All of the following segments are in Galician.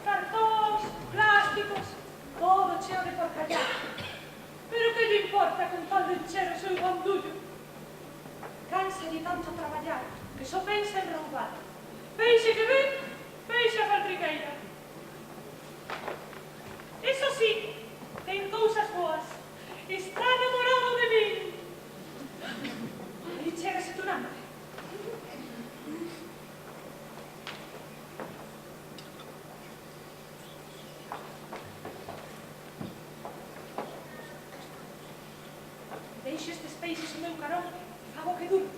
Cartóns, plásticos, todo cheo de porcallá. tanto traballar, que só pensa en roubar. Peixe que ven, peixe a faltriqueira. Eso sí, ten cousas boas. Está enamorado de min. Aí chegase tu name. Deixo estes peixes o meu carón, fago que duro.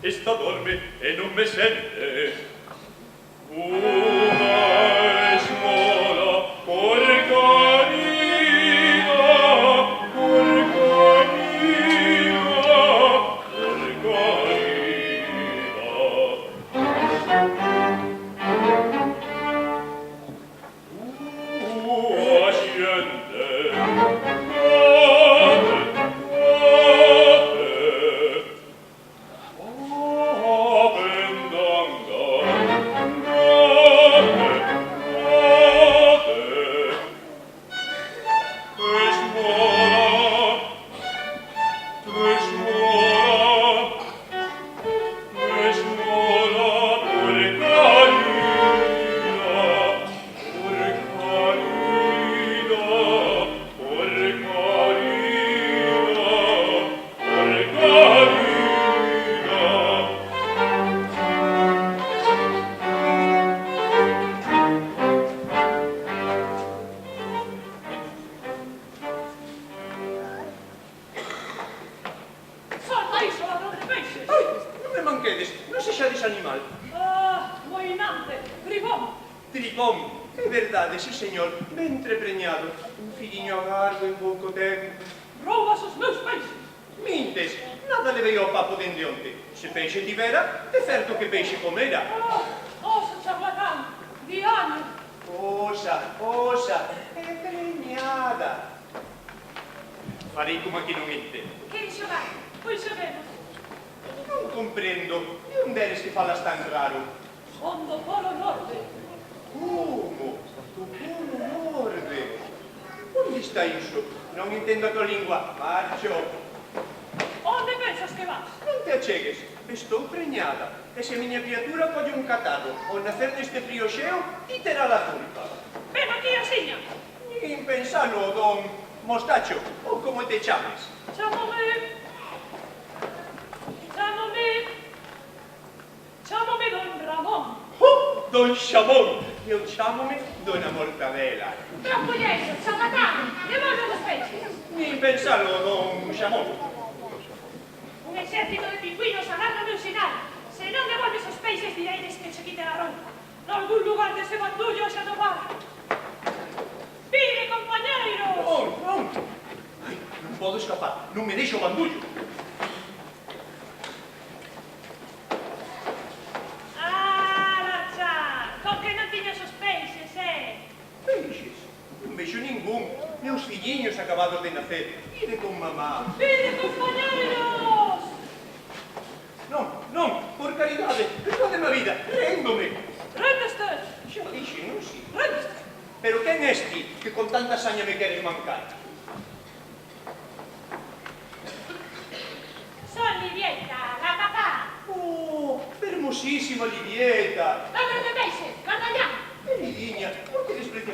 Esta dorme e non me sente. Una esmola, porcarina, porcarina, porcarina.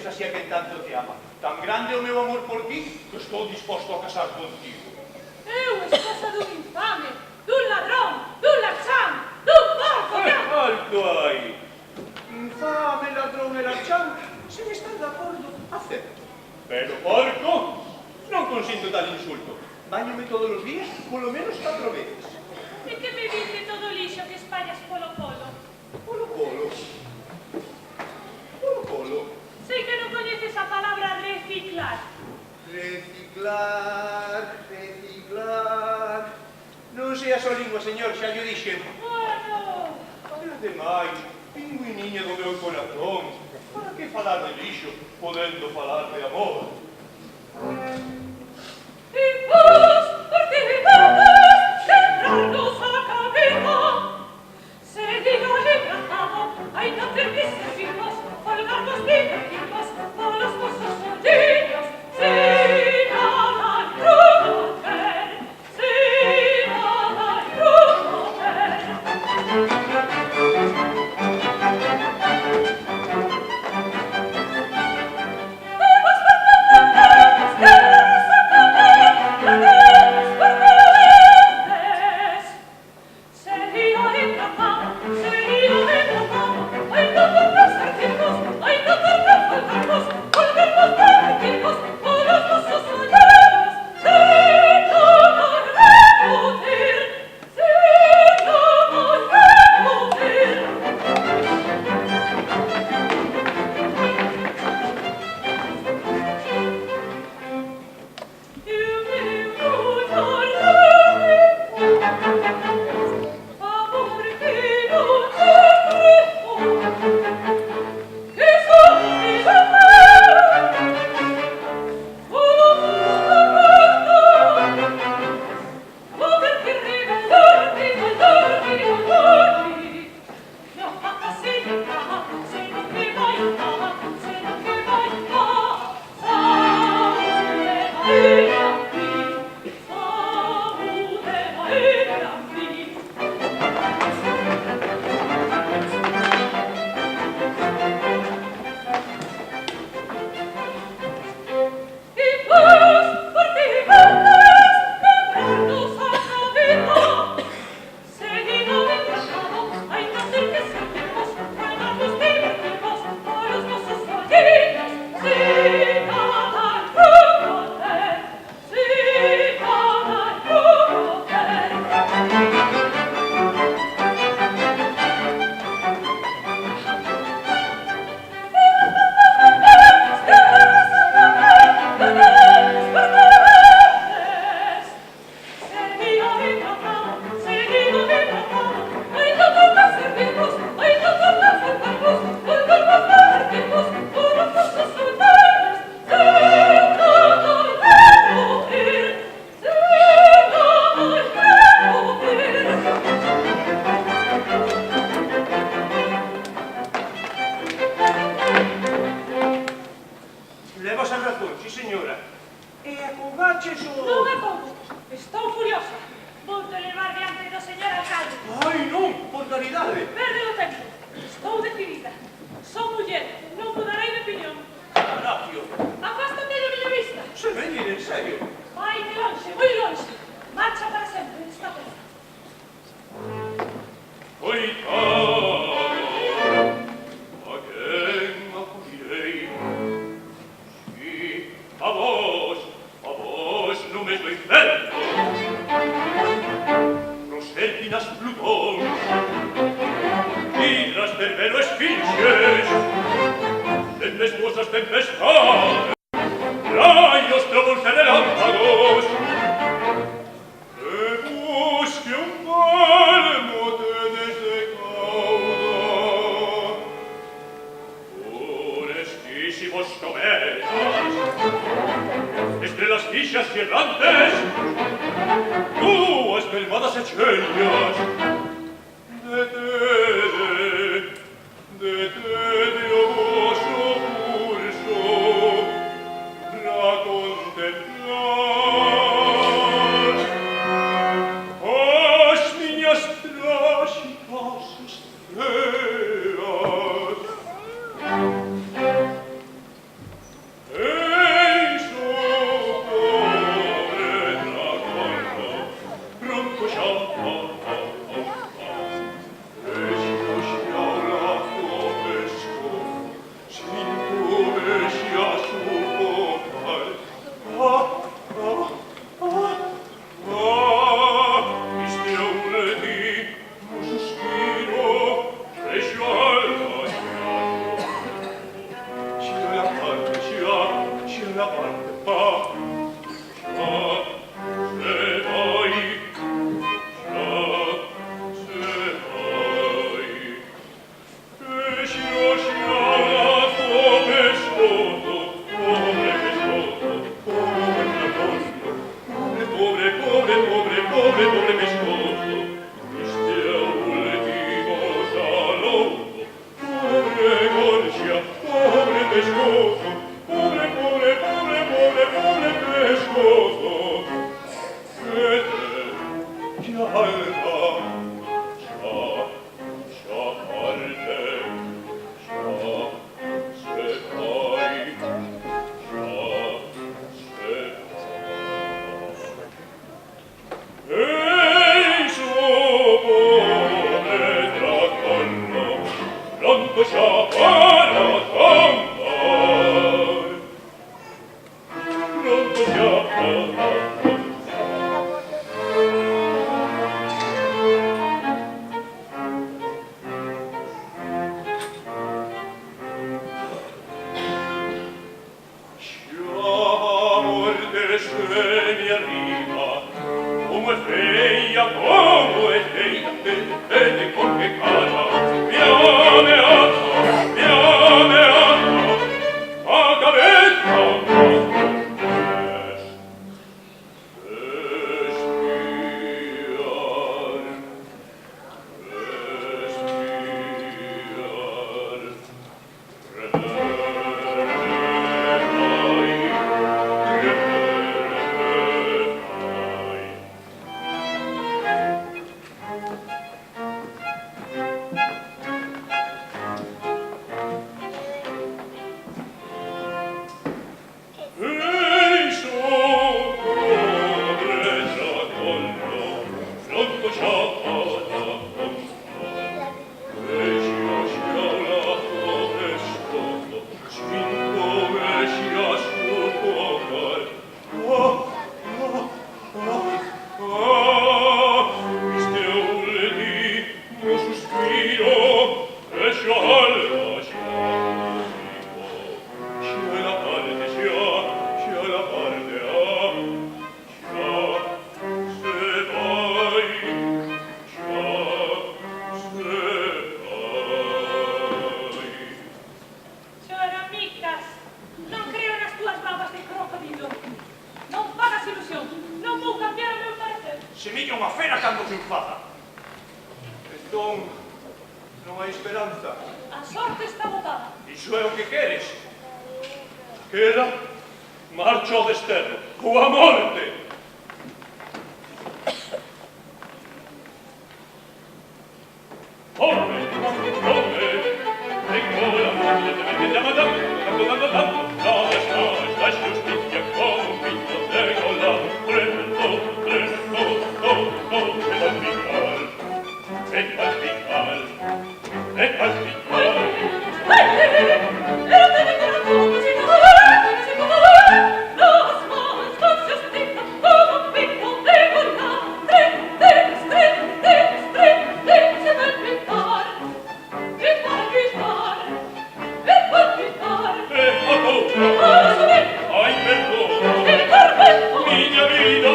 Asciende. Tan grande o meu amor por ti que estou disposto a casar contigo. Eu, esposa dun infame, dun ladrón, dun laxán, dun porco, alto aí. Fame, ladrón e larchán, se me están de acordo, acepto. Pero, porco, non consinto tal insulto. Báñome todos os días, polo menos 4 veces. E que me dice todo o lixo que espallas polo polo? Polo polo. Polo polo. Sei que non coñeces a palabra reciclar. Reciclar, reciclar... Non seas o lingua, señor, xa llo dixen. Bueno, E ademais, pingüiniña do meu corazón, para que falar de lixo, podendo falar de amor? y vos, porque vivamos, centrarnos a cabeza. Se diga hidratado, hay no hacer que servimos, colgarnos divertimos, a los pozos solillos, sin nada promover, sin nada promover. Levas a razón, sí señora. E acolgaches o... Non é pouco, estou furiosa. Vou te levar diante do señor alcalde. Ai, non, por caridade. Perde o tempo. Estou decidida. Son muller, non mudarei de opinión. Horacio, Afástate de miña vista. se me dir en serio. Vai de longe, moi longe. Marcha para sempre esta vez. Coitado, a quen acudirei? Sí, a vos no me do inferno. Proserpinas Plutón, hidras Cerbero Esfinges, tempestuosas tempestades, rayos, trovos e relámpagos, que busque un palmo tenes de cauda, forestísimos cometas, estrellas fixas y errantes, dúas pelmadas echellas, detede o vosso pulso pra contemplar as miñas tráxicas estrelas. Eis o pobre dragón, pronto xa, como es ella, vete con que calla, mira beato, a cabeza, Semilla unha fera cando se enfada. Entón, non hai esperanza. A sorte está botada. Iso é o que queres. Queda, marcho ao desterro, ou a morte. Corre, corre, tengo la muerte de mi llamada, la justicia como un pinto de golado, tremendo, e al final. Ai, perdono, mia vida.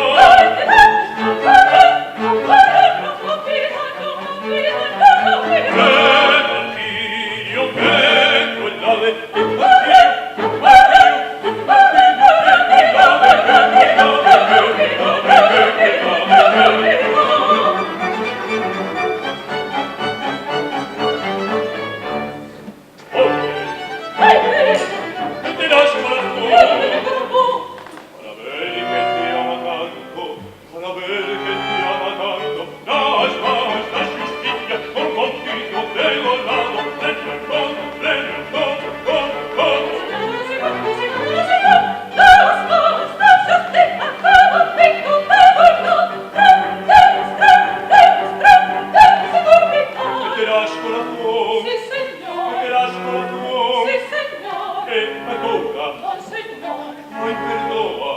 Ai, perdoa.